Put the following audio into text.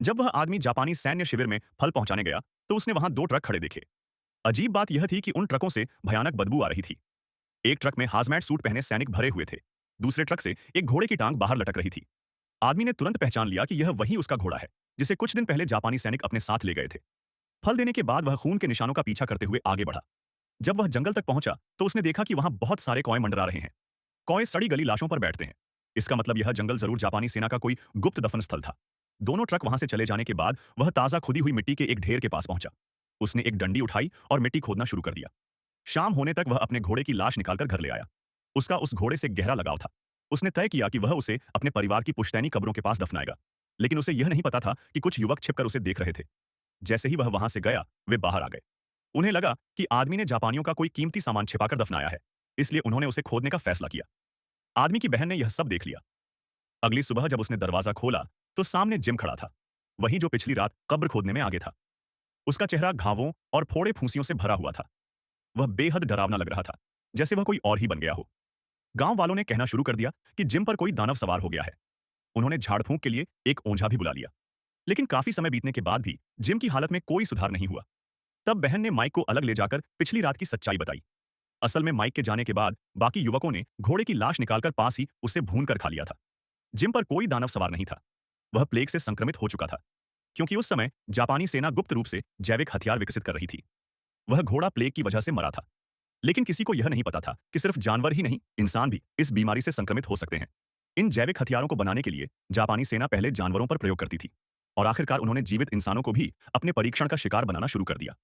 जब वह आदमी जापानी सैन्य शिविर में फल पहुंचाने गया, तो उसने वहां 2 ट्रक खड़े देखे। अजीब बात यह थी कि उन ट्रकों से भयानक बदबू आ रही थी। एक ट्रक में हाजमैट सूट पहने सैनिक भरे हुए थे। दूसरे ट्रक से एक घोड़े की टांग बाहर लटक रही थी। आदमी ने तुरंत पहचान लिया कि यह वही उसका घोड़ा है, जिसे कुछ दिन पहले जापानी सैनिक अपने साथ ले गए थे। फल देने के बाद वह खून के निशानों का पीछा करते हुए आगे बढ़ा। जब वह जंगल तक पहुंचा, तो उसने देखा कि वहां बहुत सारे कौए मंडरा रहे हैं। कौए सड़ी गली लाशों पर बैठते हैं। इसका मतलब यह जंगल जरूर जापानी सेना का कोई गुप्त दफन स्थल था। दोनों ट्रक वहां से चले जाने के बाद वह ताजा खुदी हुई मिट्टी के एक ढेर के पास पहुंचा। उसने एक डंडी उठाई और मिट्टी खोदना शुरू कर दिया। शाम होने तक वह अपने घोड़े की लाश निकालकर घर ले आया। उसका उस घोड़े से गहरा लगाव था। उसने तय किया कि वह उसे अपने परिवार की पुश्तैनी कब्रों के पास दफनाएगा। लेकिन उसे यह नहीं पता था कि कुछ युवक छिपकर उसे देख रहे थे। जैसे ही वह वहां से गया, वे बाहर आ गए। उन्हें लगा कि आदमी ने जापानियों का कोई कीमती सामान छिपाकर दफनाया है, इसलिए उन्होंने उसे खोदने का फैसला किया। आदमी की बहन ने यह सब देख लिया। अगली सुबह जब उसने दरवाजा खोला, तो सामने जिम खड़ा था, वही जो पिछली रात कब्र खोदने में आगे था। उसका चेहरा घावों और फोड़े फूंसियों से भरा हुआ था। वह बेहद डरावना लग रहा था, जैसे वह कोई और ही बन गया हो। गांव वालों ने कहना शुरू कर दिया कि जिम पर कोई दानव सवार हो गया है। उन्होंने झाड़ फूंक के लिए एक ओंझा भी बुला लिया। लेकिन काफी समय बीतने के बाद भी जिम की हालत में कोई सुधार नहीं हुआ। तब बहन ने माइक को अलग ले जाकर पिछली रात की सच्चाई बताई। असल में माइक के जाने के बाद बाकी युवकों ने घोड़े की लाश निकालकर पास ही उसे भून कर खा लिया था। जिम पर कोई दानव सवार नहीं था। वह प्लेग से संक्रमित हो चुका था, क्योंकि उस समय जापानी सेना गुप्त रूप से जैविक हथियार विकसित कर रही थी। वह घोड़ा प्लेग की वजह से मरा था। लेकिन किसी को यह नहीं पता था कि सिर्फ जानवर ही नहीं, इंसान भी इस बीमारी से संक्रमित हो सकते हैं। इन जैविक हथियारों को बनाने के लिए जापानी सेना पहले जानवरों पर प्रयोग करती थी, और आखिरकार उन्होंने जीवित इंसानों को भी अपने परीक्षण का शिकार बनाना शुरू कर दिया।